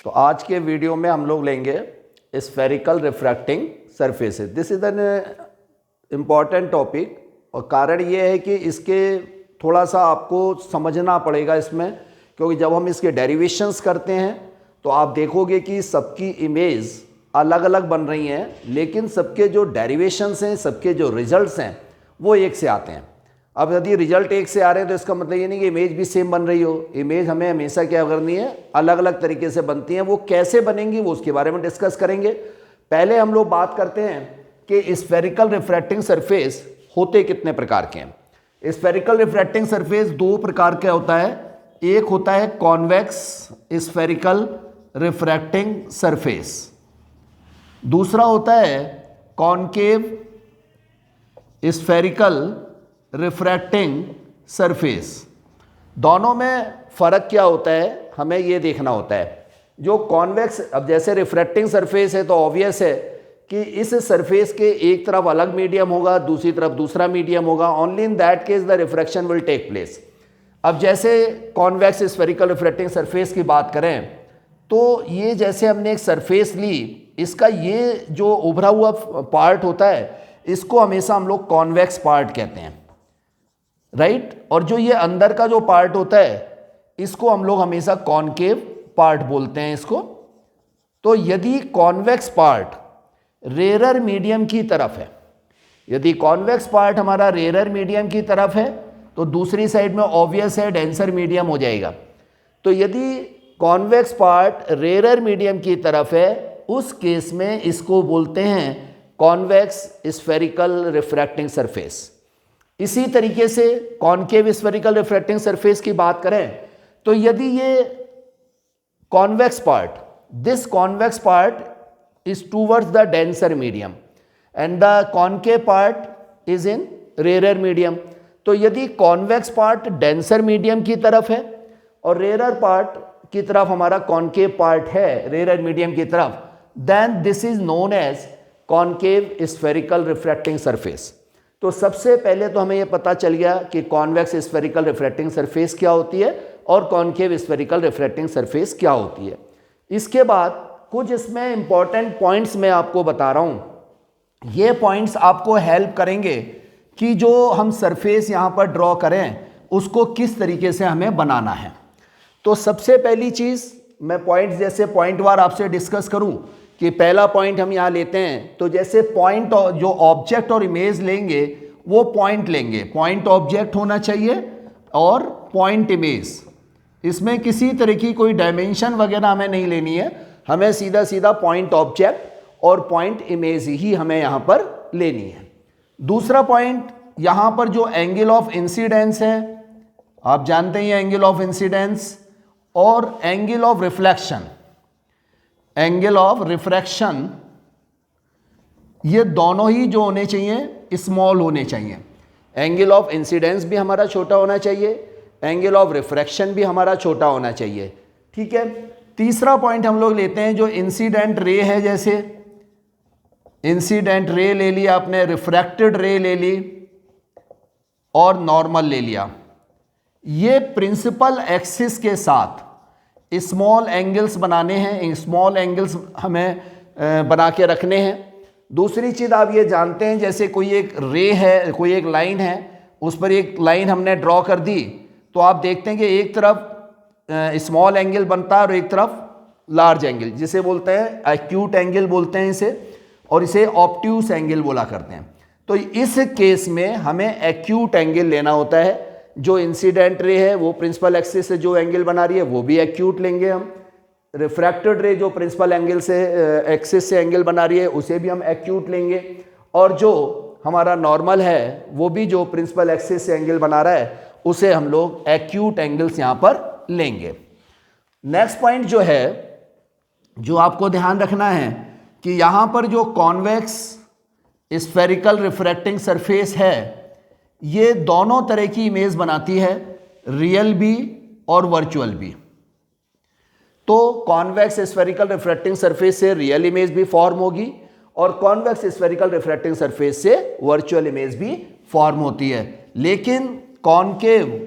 तो आज के वीडियो में हम लोग लेंगे spherical refracting surfaces. This is an important topic और कारण ये है कि इसके थोड़ा सा आपको समझना पड़ेगा इसमें, क्योंकि जब हम इसके डेरिवेशंस करते हैं तो आप देखोगे कि सबकी इमेज अलग अलग बन रही हैं, लेकिन सबके जो डेरिवेशंस हैं, सबके जो रिजल्ट्स हैं वो एक से आते हैं। अब यदि रिजल्ट एक से आ रहे हैं तो इसका मतलब ये नहीं कि इमेज भी सेम बन रही हो। इमेज हमें हमेशा क्या करनी है, अलग अलग तरीके से बनती हैं। वो कैसे बनेंगी वो उसके बारे में डिस्कस करेंगे। पहले हम लोग बात करते हैं कि स्फेरिकल रिफ्रैक्टिंग सरफेस होते कितने प्रकार के हैं। स्फेरिकल रिफ्रैक्टिंग सरफेस दो प्रकार का होता है। एक होता है कॉन्वेक्स स्फेरिकल रिफ्रैक्टिंग सरफेस, दूसरा होता है कॉनकेव स्फेरिकल रिफ्रैक्टिंग सरफेस। दोनों में फ़र्क क्या होता है हमें ये देखना होता है। जो कॉन्वेक्स, अब जैसे रिफ्रैक्टिंग सरफेस है तो ऑब्वियस है कि इस सरफेस के एक तरफ अलग मीडियम होगा, दूसरी तरफ दूसरा मीडियम होगा। Only in that case the refraction will take place. अब जैसे कॉन्वेक्स स्फेरिकल रिफ्रैक्टिंग सरफेस की बात करें तो ये जैसे हमने एक सरफेस ली, इसका ये जो उभरा हुआ पार्ट होता है इसको हमेशा हम लोग कॉन्वेक्स पार्ट कहते हैं, राइट। और जो ये अंदर का जो पार्ट होता है इसको हम लोग हमेशा कॉनकेव पार्ट बोलते हैं इसको। तो यदि कॉन्वेक्स पार्ट रेरर मीडियम की तरफ है, यदि कॉन्वेक्स पार्ट हमारा रेरर मीडियम की तरफ है तो दूसरी साइड में ऑब्वियस है डेंसर मीडियम हो जाएगा। तो यदि कॉन्वेक्स पार्ट रेरर मीडियम की तरफ है उस केस में इसको बोलते हैं कॉन्वेक्स स्फेरिकल रिफ्रैक्टिंग सरफेस। इसी तरीके से कॉनकेव स्फेरिकल रिफ्रैक्टिंग सरफेस की बात करें तो यदि ये convex part, this convex part is towards the denser medium and the concave part is in rarer medium. तो यदि कॉन्वेक्स पार्ट डेंसर मीडियम की तरफ है और रेरर पार्ट की तरफ हमारा कॉनकेव पार्ट है रेरर मीडियम की तरफ, then this is known as concave spherical refracting surface. तो सबसे पहले तो हमें यह पता चल गया कि कॉन्वेक्स स्फेरिकल रिफ्रैक्टिंग सरफेस क्या होती है और कॉनकेव स्फेरिकल रिफ्रैक्टिंग सरफेस क्या होती है। इसके बाद कुछ इसमें इंपॉर्टेंट पॉइंट्स मैं आपको बता रहा हूं। ये पॉइंट्स आपको हेल्प करेंगे कि जो हम सरफेस यहां पर ड्रॉ करें उसको किस तरीके से हमें बनाना है। तो सबसे पहली चीज मैं पॉइंट्स जैसे पॉइंट वार आपसे डिस्कस करूं कि पहला पॉइंट हम यहाँ लेते हैं तो जैसे पॉइंट जो ऑब्जेक्ट और इमेज लेंगे वो पॉइंट लेंगे, पॉइंट ऑब्जेक्ट होना चाहिए और पॉइंट इमेज। इसमें किसी तरह की कोई डायमेंशन वगैरह हमें नहीं लेनी है, हमें सीधा सीधा पॉइंट ऑब्जेक्ट और पॉइंट इमेज ही हमें यहाँ पर लेनी है। दूसरा पॉइंट, यहाँ पर जो एंगल ऑफ इंसिडेंस है, आप जानते हैं एंगल ऑफ इंसिडेंस और angle of reflection, angle of refraction, ये दोनों ही जो होने चाहिए स्मॉल होने चाहिए। एंगल ऑफ इंसिडेंस भी हमारा छोटा होना चाहिए, एंगल ऑफ रिफ्रैक्शन भी हमारा छोटा होना चाहिए, ठीक है। तीसरा पॉइंट हम लोग लेते हैं जो इंसिडेंट रे है, जैसे इंसिडेंट रे ले लिया आपने, रिफ्रैक्टेड रे ले ली और नॉर्मल ले लिया। ये प्रिंसिपल एक्सिस के साथ स्मॉल एंगल्स बनाने हैं, स्मॉल एंगल्स हमें बना के रखने हैं। दूसरी चीज़ आप ये जानते हैं जैसे कोई एक रे है, कोई एक लाइन है, उस पर एक लाइन हमने ड्रॉ कर दी तो आप देखते हैं कि एक तरफ स्मॉल एंगल बनता है और एक तरफ लार्ज एंगल, जिसे बोलते हैं एक्यूट एंगल बोलते हैं इसे, और इसे ऑब्ट्यूस एंगल बोला करते हैं। तो इस केस में हमें एक्यूट एंगल लेना होता है। जो इंसिडेंट रे है वो प्रिंसिपल एक्सिस से जो एंगल बना रही है वो भी एक्यूट लेंगे हम। रिफ्रैक्टेड रे जो प्रिंसिपल एंगल से एक्सिस से एंगल बना रही है उसे भी हम एक्यूट लेंगे, और जो हमारा नॉर्मल है वो भी जो प्रिंसिपल एक्सिस से एंगल बना रहा है उसे हम लोग एक्यूट एंगल्स यहाँ पर लेंगे। नेक्स्ट पॉइंट जो है, जो आपको ध्यान रखना है कि यहाँ पर जो कॉन्वेक्स स्फेरिकल रिफ्रैक्टिंग सरफेस है ये दोनों तरह की इमेज बनाती है, रियल भी और वर्चुअल भी। तो कॉन्वेक्स स्फेरिकल रिफ्रैक्टिंग सरफेस से रियल इमेज भी फॉर्म होगी और कॉन्वेक्स स्फेरिकल रिफ्रैक्टिंग सरफेस से वर्चुअल इमेज भी फॉर्म होती है। लेकिन कॉनकेव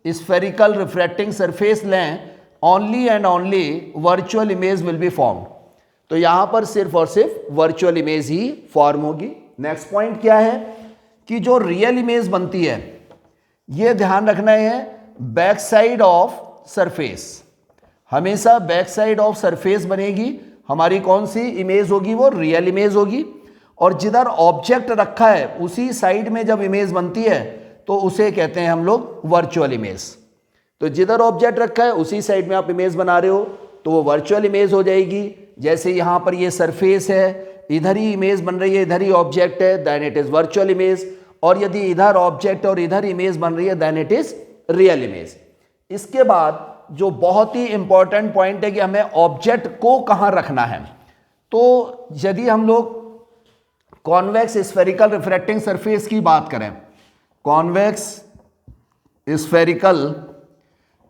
स्फेरिकल रिफ्रैक्टिंग सरफेस लें only and only virtual image will be formed. तो यहां पर सिर्फ और सिर्फ वर्चुअल इमेज ही फॉर्म होगी। नेक्स्ट पॉइंट क्या है कि जो रियल इमेज बनती है, ये ध्यान रखना है, बैक साइड ऑफ सरफेस, हमेशा बैक साइड ऑफ सरफेस बनेगी। हमारी कौन सी इमेज होगी? वो रियल इमेज होगी। और जिधर ऑब्जेक्ट रखा है उसी साइड में जब इमेज बनती है तो उसे कहते हैं हम लोग वर्चुअल इमेज। तो जिधर ऑब्जेक्ट रखा है उसी साइड में आप इमेज बना रहे हो तो वो वर्चुअल इमेज हो जाएगी। जैसे यहाँ पर ये सरफेस है, इधर ही इमेज बन रही है, इधर ही ऑब्जेक्ट है, then it is virtual image. और यदि इधर ऑब्जेक्ट और इधर इमेज बन रही है, then it is real image. इसके बाद जो बहुत ही इंपॉर्टेंट पॉइंट है कि हमें ऑब्जेक्ट को कहां रखना है। तो यदि हम लोग कॉन्वेक्स स्फेरिकल रिफ्रैक्टिंग सरफेस की बात करें, कॉन्वेक्स स्फेरिकल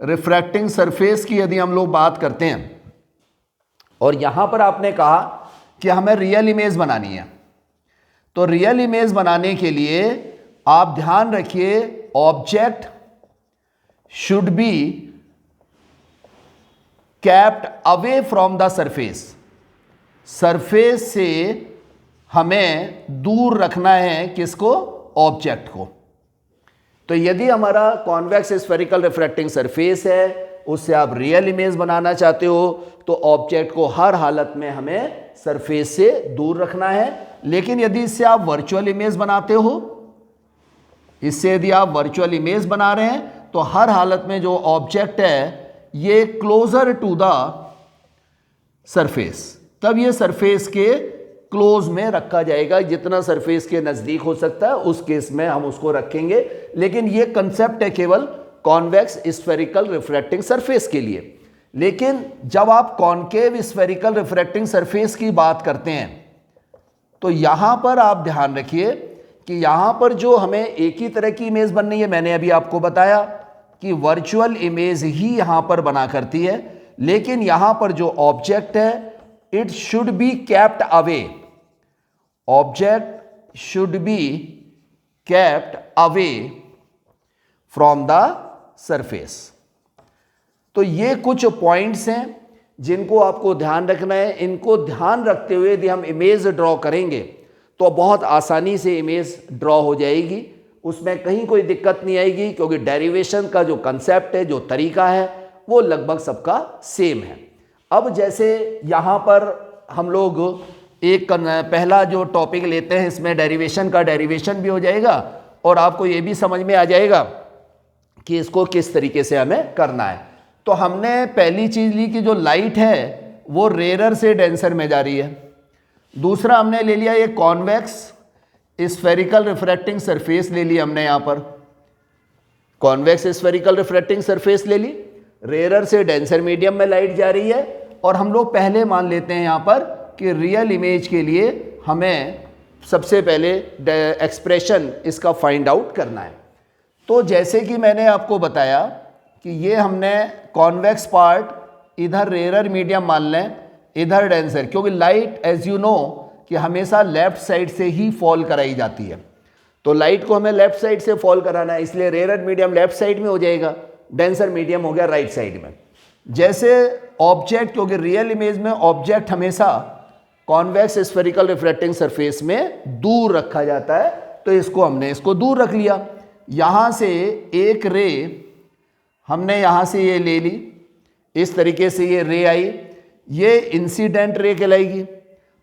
रिफ्रैक्टिंग सरफेस की यदि हम लोग बात करते हैं, और यहां पर आपने कहा कि हमें रियल इमेज बनानी है, तो रियल इमेज बनाने के लिए आप ध्यान रखिए, object should be kept away from the surface। Surface से हमें दूर रखना है किसको? ऑब्जेक्ट को। तो यदि हमारा कॉन्वेक्स स्फेरिकल रिफ्रैक्टिंग सरफेस है, उससे आप रियल इमेज बनाना चाहते हो, तो ऑब्जेक्ट को हर हालत में हमें सरफेस से दूर रखना है। लेकिन यदि इससे आप वर्चुअल इमेज बनाते हो, इससे यदि आप वर्चुअल इमेज बना रहे हैं, तो हर हालत में जो ऑब्जेक्ट है ये क्लोजर टू द सरफेस, तब ये सरफेस के क्लोज में रखा जाएगा। जितना सरफेस के नजदीक हो सकता है उस केस में हम उसको रखेंगे। लेकिन ये कंसेप्ट है केवल कॉन्वेक्स स्फेरिकल रिफ्रैक्टिंग सरफेस के लिए। लेकिन जब आप कॉनकेव स्फेरिकल रिफ्रैक्टिंग सरफेस की बात करते हैं, तो यहां पर आप ध्यान रखिए कि यहां पर जो हमें एक ही तरह की इमेज बननी है, मैंने अभी आपको बताया कि वर्चुअल इमेज ही यहां पर बना करती है। लेकिन यहां पर जो ऑब्जेक्ट है, it should be kept away, object should be kept away from the surface. तो ये कुछ पॉइंट्स हैं जिनको आपको ध्यान रखना है। इनको ध्यान रखते हुए यदि हम इमेज ड्रॉ करेंगे तो बहुत आसानी से इमेज ड्रॉ हो जाएगी, उसमें कहीं कोई दिक्कत नहीं आएगी, क्योंकि डेरिवेशन का जो कंसेप्ट है, जो तरीका है, वो लगभग सबका सेम है। अब जैसे यहाँ पर हम लोग एक पहला जो टॉपिक लेते हैं, इसमें डेरिवेशन का डेरिवेशन भी हो जाएगा और आपको ये भी समझ में आ जाएगा कि इसको किस तरीके से हमें करना है। तो हमने पहली चीज़ ली कि जो लाइट है वो रेयर से डेंसर में जा रही है। दूसरा हमने ले लिया ये कॉन्वेक्स स्फेरिकल रिफ्रैक्टिंग सरफेस ले ली हमने, यहाँ पर कॉन्वेक्स स्फेरिकल रिफ्रैक्टिंग सरफेस ले ली, रेयर से डेंसर मीडियम में लाइट जा रही है। और हम लोग पहले मान लेते हैं यहाँ पर कि रियल इमेज के लिए हमें सबसे पहले एक्सप्रेशन इसका फाइंड आउट करना है। तो जैसे कि मैंने आपको बताया कि ये हमने कॉन्वेक्स पार्ट इधर रेयर मीडियम मान लें, इधर डेंसर, क्योंकि लाइट एज यू नो कि हमेशा लेफ्ट साइड से ही फॉल कराई जाती है। तो लाइट को हमें लेफ्ट साइड से फॉल कराना है, इसलिए रेयर मीडियम लेफ्ट साइड में हो जाएगा, डेंसर मीडियम हो गया राइट साइड में। जैसे ऑब्जेक्ट, क्योंकि रियल इमेज में ऑब्जेक्ट हमेशा कॉन्वेक्स स्फेरिकल रिफ्रैक्टिंग सरफेस में दूर रखा जाता है, तो हमने इसको दूर रख लिया। यहाँ से एक रे हमने यहाँ से ये ले ली, इस तरीके से ये रे आई, ये इंसिडेंट रे कहलाएगी।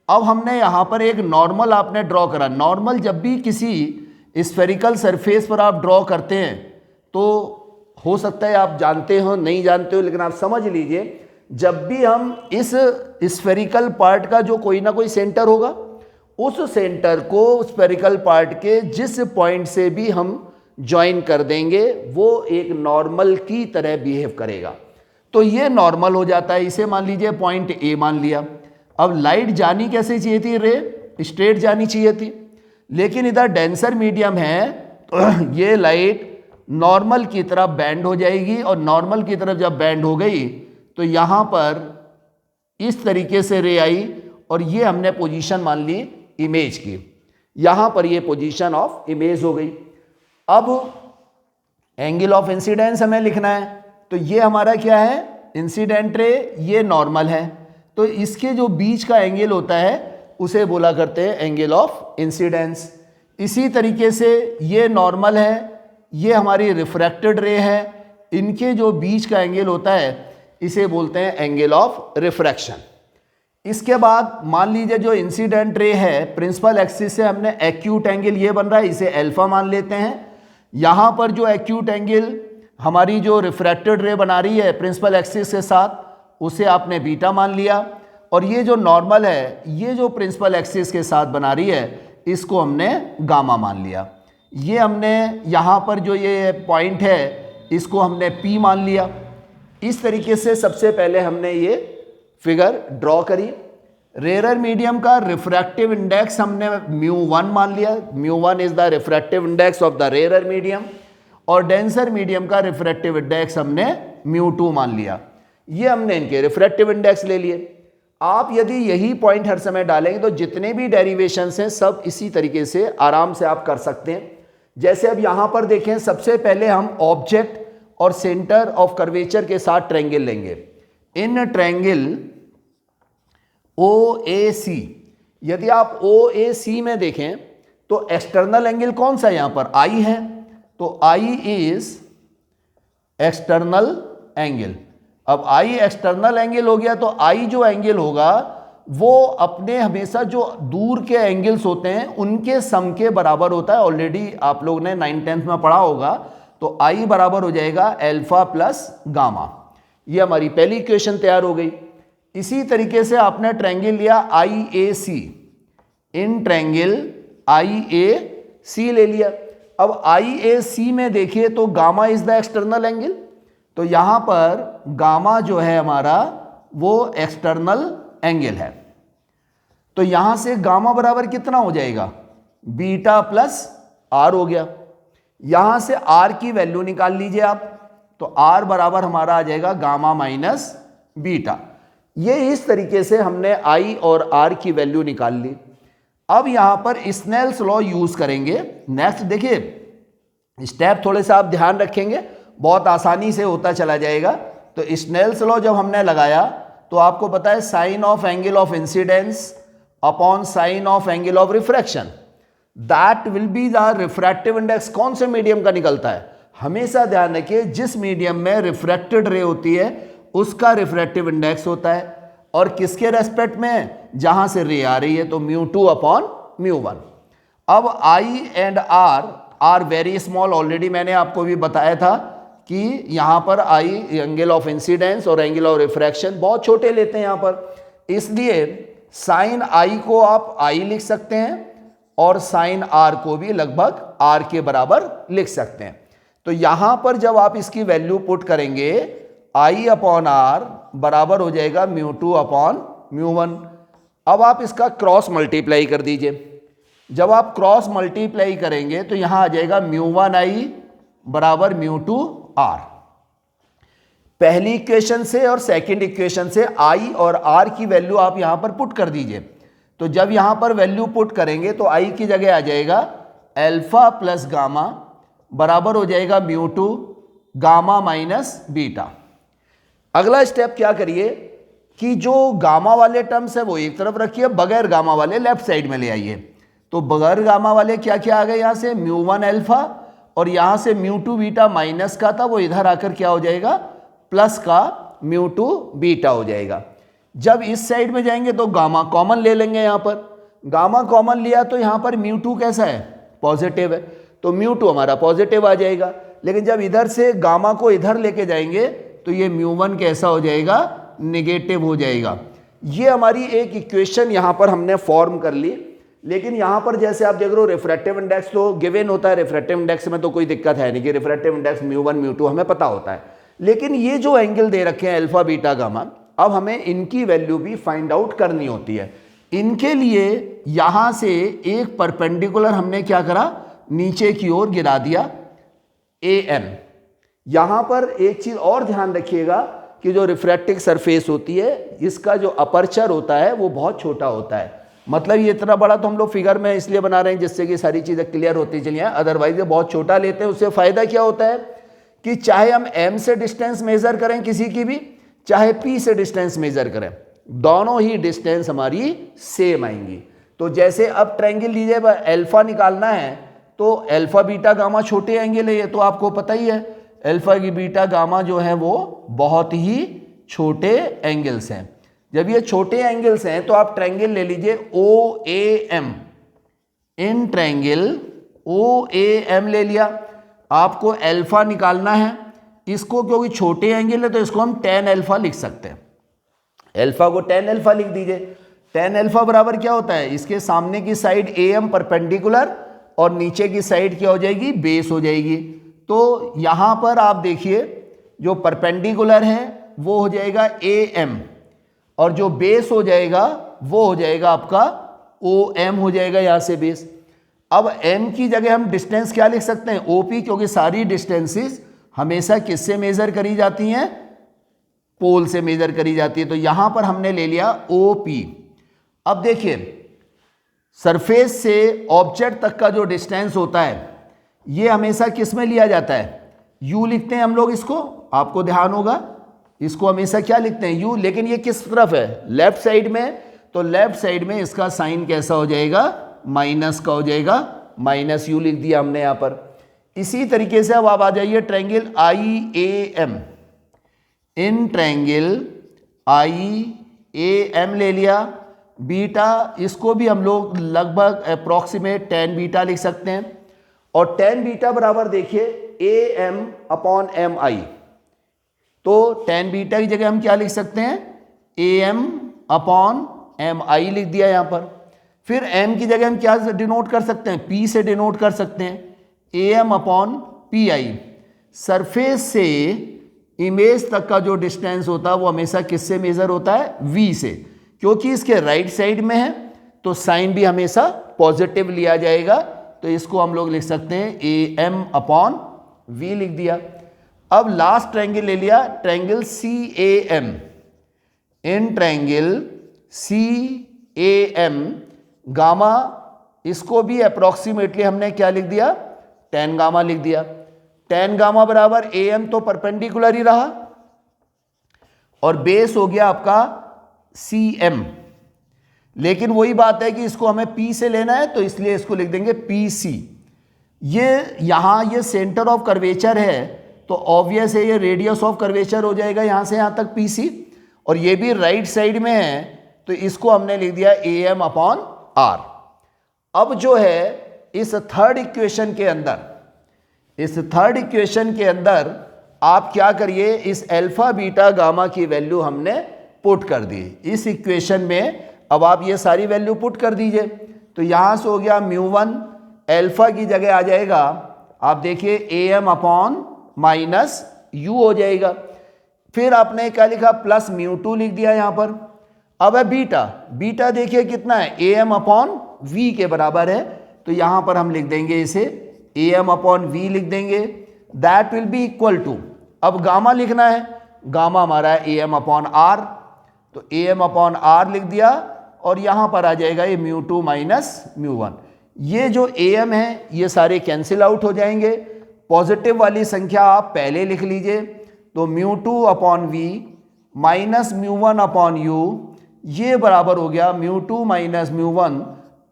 अब हमने यहाँ पर एक नॉर्मल आपने ड्रॉ करा। नॉर्मल जब भी किसी स्फेरिकल सरफेस पर आप ड्रॉ करते हैं, तो हो सकता है आप जानते हो नहीं जानते हो, लेकिन आप समझ लीजिए, जब भी हम इस स्फेरिकल पार्ट का जो कोई ना कोई सेंटर होगा, उस सेंटर को स्फेरिकल पार्ट के जिस पॉइंट से भी हम ज्वाइन कर देंगे, वो एक नॉर्मल की तरह बिहेव करेगा। तो ये नॉर्मल हो जाता है, इसे मान लीजिए पॉइंट ए मान लिया। अब लाइट जानी कैसे चाहिए थी? रे स्ट्रेट जानी चाहिए थी, लेकिन इधर डेंसर मीडियम है तो ये लाइट नॉर्मल की तरफ बैंड हो जाएगी, और नॉर्मल की तरफ जब बैंड हो गई तो यहाँ पर इस तरीके से रे आई, और ये हमने पोजीशन मान ली इमेज की। यहाँ पर ये पोजीशन ऑफ इमेज हो गई। अब एंगल ऑफ इंसिडेंस हमें लिखना है, तो ये हमारा क्या है? इंसिडेंट रे, ये नॉर्मल है, तो इसके जो बीच का एंगल होता है उसे बोला करते हैं एंगल ऑफ इंसिडेंस। इसी तरीके से ये नॉर्मल है, ये हमारी रिफ्रैक्टेड रे है, इनके जो बीच का एंगल होता है इसे बोलते हैं एंगल ऑफ रिफ्रैक्शन। इसके बाद मान लीजिए जो इंसिडेंट रे है, प्रिंसिपल एक्सिस से हमने एक्यूट एंगल ये बन रहा है, इसे अल्फा मान लेते हैं। यहाँ पर जो एक्यूट एंगल हमारी जो रिफ्रैक्टेड रे बना रही है प्रिंसिपल एक्सिस के साथ, उसे आपने बीटा मान लिया। और ये जो नॉर्मल है, ये जो प्रिंसिपल एक्सिस के साथ बना रही है, इसको हमने गामा मान लिया। ये हमने यहाँ पर जो ये पॉइंट है इसको हमने P मान लिया। इस तरीके से सबसे पहले हमने ये फिगर ड्रॉ करी। रेयर मीडियम का रिफ्रैक्टिव इंडेक्स हमने μ1 मान लिया, μ1 is the refractive index of the rare medium, और डेंसर मीडियम का रिफ्रैक्टिव इंडेक्स हमने μ2 मान लिया। ये हमने इनके रिफ्रैक्टिव इंडेक्स ले लिए। आप यदि यही पॉइंट हर समय डालेंगे तो जितने भी डेरिवेशंस हैं सब इसी तरीके से आराम से आप कर सकते हैं। जैसे अब यहाँ पर देखें, सबसे पहले हम ऑब्जेक्ट और सेंटर ऑफ कर्वेचर के साथ ट्रायंगल लेंगे। इन ट्रायंगल OAC, यदि आप OAC में देखें तो एक्सटर्नल एंगल कौन सा है, यहाँ पर I है, तो I इज एक्सटर्नल एंगल। अब I एक्सटर्नल एंगल हो गया, तो I जो एंगल होगा वो अपने हमेशा जो दूर के एंगल्स होते हैं उनके सम के बराबर होता है। ऑलरेडी आप लोग ने 9th-10th में पढ़ा होगा। तो I बराबर हो जाएगा अल्फा प्लस गामा। ये हमारी पहली इक्वेशन तैयार हो गई। इसी तरीके से आपने ट्रायंगल लिया IAC, इन ट्रायंगल IAC ले लिया। अब IAC में देखिए तो gamma is the external angle, तो यहां पर गामा जो है हमारा वो एक्सटर्नल एंगल है। तो यहां से गामा बराबर कितना हो जाएगा, बीटा प्लस आर हो गया। यहां से आर की वैल्यू निकाल लीजिए आप, तो आर बराबर हमारा आ जाएगा गामा माइनस बीटा। ये इस तरीके से हमने आई और आर की वैल्यू निकाल ली। अब यहां पर स्नेल्स लॉ यूज करेंगे। नेक्स्ट देखिए, स्टेप थोड़े से आप ध्यान रखेंगे, बहुत आसानी से होता चला जाएगा। तो स्नेल्स लॉ जब हमने लगाया तो आपको पता है sine of angle of incidence upon sine of angle of refraction, that will be the refractive index. कौन से मीडियम का निकलता है, हमेशा ध्यान रखिए जिस मीडियम में रिफ्रैक्टेड रे होती है उसका रिफ्रैक्टिव इंडेक्स होता है, और किसके रेस्पेक्ट में, जहां से रे आ रही है, तो μ2 अपॉन μ1। अब I and R are very small, already मैंने आपको भी बताया था कि यहां पर I एंगल ऑफ इंसिडेंस और एंगल ऑफ रिफ्रैक्शन बहुत छोटे लेते हैं यहां पर, इसलिए साइन I को आप I लिख सकते हैं और साइन R को भी लगभग R के बराबर लिख सकते हैं। तो यहां पर जब आप इसकी वैल्यू पुट करेंगे I अपॉन R बराबर हो जाएगा μ2 अपॉन μ1। अब आप इसका क्रॉस मल्टीप्लाई कर दीजिए। जब आप क्रॉस मल्टीप्लाई करेंगे तो यहां आ जाएगा μ1I बराबर μ2R। पहली इक्वेशन से और सेकंड इक्वेशन से I और R की वैल्यू आप यहां पर पुट कर दीजिए। तो जब यहां पर वैल्यू पुट करेंगे तो I की जगह आ जाएगा अल्फा प्लस गामा बराबर हो जाएगा μ2 गामा माइनस बीटा। अगला स्टेप क्या करिए कि जो गामा वाले टर्म्स है वो एक तरफ रखिए, बगैर गामा वाले लेफ्ट साइड में ले आइए। तो बगैर गामा वाले क्या क्या आ गए, यहां से μ1 अल्फा और यहां से μ2 बीटा माइनस का था वो इधर आकर क्या हो जाएगा, प्लस का μ2 बीटा हो जाएगा। जब इस साइड में जाएंगे तो गामा कॉमन ले लेंगे। यहां पर गामा कॉमन लिया तो यहां पर μ2 कैसा है, पॉजिटिव है, तो μ2 हमारा पॉजिटिव आ जाएगा। लेकिन जब इधर से गामा को इधर लेके जाएंगे तो ये μ1 कैसा हो जाएगा, नेगेटिव हो जाएगा। ये हमारी एक इक्वेशन यहां पर हमने फॉर्म कर ली। लेकिन यहां पर जैसे आप देख रहे हो रिफ्रैक्टिव इंडेक्स तो गिवन होता है, रिफ्रैक्टिव इंडेक्स में तो कोई दिक्कत है नहीं कि रिफ्रैक्टिव इंडेक्स μ1 μ2 हमें पता होता है। लेकिन ये जो एंगल दे रखे हैं अल्फा बीटा गामा, अब हमें इनकी वैल्यू भी फाइंड आउट करनी होती है। इनके लिए यहां से एक परपेंडिकुलर हमने क्या करा, नीचे की ओर गिरा दिया AM। यहां पर एक चीज और ध्यान रखिएगा कि जो रिफ्रैक्टिव सरफेस होती है इसका जो अपर्चर होता है वो बहुत छोटा होता है। मतलब ये इतना बड़ा तो हम लोग फिगर में इसलिए बना रहे हैं जिससे कि सारी चीजें क्लियर होती चलिए, अदरवाइज ये बहुत छोटा लेते हैं। उससे फायदा क्या होता है कि चाहे हम M से डिस्टेंस मेजर करें किसी की भी, चाहे P से डिस्टेंस मेजर करें, दोनों ही डिस्टेंस हमारी सेम आएंगी। तो जैसे अब ट्रायंगल लीजिए, अल्फा निकालना है तो अल्फा बीटा गामा छोटे एंगल है, ये तो आपको पता ही है। अल्फा की बीटा गामा जो है वो बहुत ही छोटे एंगल्स हैं। जब ये छोटे एंगल्स हैं तो आप ट्रायंगल ले लीजिए OAM। इन ट्रायंगल OAM ले लिया, आपको अल्फा निकालना है। इसको क्योंकि छोटे एंगल है तो इसको हम tan अल्फा लिख सकते हैं। अल्फा को tan अल्फा लिख दीजिए। tan अल्फा बराबर क्या होता है, इसके सामने की साइड AM परपेंडिकुलर और नीचे की साइड क्या हो जाएगी, बेस हो जाएगी। तो यहाँ पर आप देखिए जो परपेंडिकुलर है वो हो जाएगा AM और जो बेस हो जाएगा वो हो जाएगा आपका OM हो जाएगा यहाँ से बेस। अब M की जगह हम डिस्टेंस क्या लिख सकते हैं, OP, क्योंकि सारी डिस्टेंसेस हमेशा किससे मेजर करी जाती हैं, पोल से मेजर करी जाती है। तो यहां पर हमने ले लिया OP। अब देखिए सरफेस से ऑब्जेक्ट तक का जो डिस्टेंस होता है ये हमेशा किस में लिया जाता है, U लिखते हैं हम लोग इसको, आपको ध्यान होगा इसको हमेशा क्या लिखते हैं, U। लेकिन ये किस तरफ है, लेफ्ट साइड में। तो लेफ्ट साइड में इसका साइन कैसा हो जाएगा, माइनस का हो जाएगा, -U लिख दिया हमने यहाँ पर। इसी तरीके से अब आप आ जाइए triangle IAM। In triangle IAM ले लिया, बीटा इसको भी हम लोग लगभग अप्रॉक्सीमेट tan बीटा लिख सकते हैं। और tan बीटा बराबर देखिए AM/MI। तो tan बीटा की जगह हम क्या लिख सकते हैं, AM/MI लिख दिया यहाँ पर। फिर m की जगह हम क्या डिनोट कर सकते हैं, P से डिनोट कर सकते हैं, AM/PI। सरफेस से इमेज तक का जो डिस्टेंस होता है वो हमेशा किससे मेजर होता है, V से। क्योंकि इसके राइट साइड में है तो साइन भी हमेशा पॉजिटिव लिया जाएगा। तो इसको हम लोग लिख सकते हैं AM/V लिख दिया। अब लास्ट ट्रायंगल ले लिया, triangle CAM। In triangle CAM gamma, इसको भी अप्रॉक्सीमेटली हमने क्या लिख दिया, tan गामा लिख दिया। tan गामा बराबर AM तो परपेंडिकुलर ही रहा और बेस हो गया आपका CM। लेकिन वही बात है कि इसको हमें P से लेना है तो इसलिए इसको लिख देंगे PC। ये यहाँ ये सेंटर ऑफ कर्वेचर है तो ऑब्वियस है ये रेडियस ऑफ कर्वेचर हो जाएगा यहाँ से यहाँ तक PC। और ये भी राइट साइड में है तो इसको हमने लिख दिया AM/R। अब जो है इस थर्ड इक्वेशन के अंदर आप क्या करिए, इस अल्फा बीटा गामा की वैल्यू हमने पुट कर दी इस इक्वेशन में। अब आप ये सारी वैल्यू पुट कर दीजिए तो यहाँ से हो गया μ1, अल्फा की जगह आ जाएगा आप देखिए AM/-U हो जाएगा। फिर आपने क्या लिखा, प्लस μ2 लिख दिया यहाँ पर। अब है बीटा देखिए कितना है, AM/V के बराबर है तो यहाँ पर हम लिख देंगे इसे AM/V लिख देंगे। That will be equal to, अब गामा लिखना है, गामा हमारा है AM/R तो AM/R लिख दिया और यहाँ पर आ जाएगा ये μ2 - μ1। ये जो AM है ये सारे कैंसिल आउट हो जाएंगे। पॉजिटिव वाली संख्या आप पहले लिख लीजिए तो μ2/V - μ1/U ये बराबर हो गया μ2 -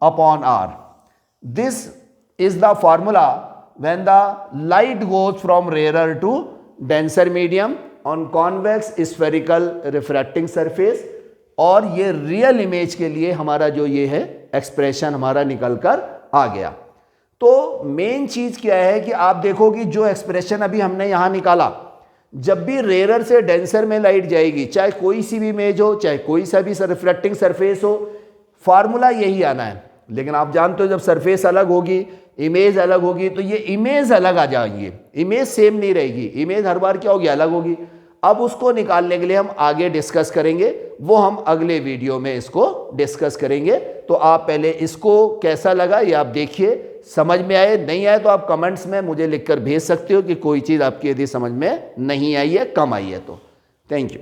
μ1/R। This is the formula when the light goes from rarer to denser medium on convex spherical refracting surface। और ये रियल इमेज के लिए हमारा जो ये है एक्सप्रेशन हमारा निकल कर आ गया। तो मेन चीज क्या है कि आप देखो कि जो एक्सप्रेशन अभी हमने यहां निकाला, जब भी रेयर से डेंसर में लाइट जाएगी, चाहे कोई सी भी इमेज हो, चाहे कोई सा भी रिफ्लेक्टिंग सरफेस हो, फार्मूला यही आना है। लेकिन आप जानते हो जब सरफेस अलग होगी, इमेज अलग होगी, तो ये इमेज अलग आ जाएंगी, इमेज सेम नहीं रहेगी, इमेज हर बार क्या होगी, अलग होगी। अब उसको निकालने के लिए हम आगे डिस्कस करेंगे, वो हम अगले वीडियो में इसको डिस्कस करेंगे। तो आप पहले इसको कैसा लगा ये आप देखिए, समझ में आए नहीं आए तो आप कमेंट्स में मुझे लिखकर भेज सकते हो कि कोई चीज़ आपकी यदि समझ में नहीं आई है, कम आई है तो। Thank you.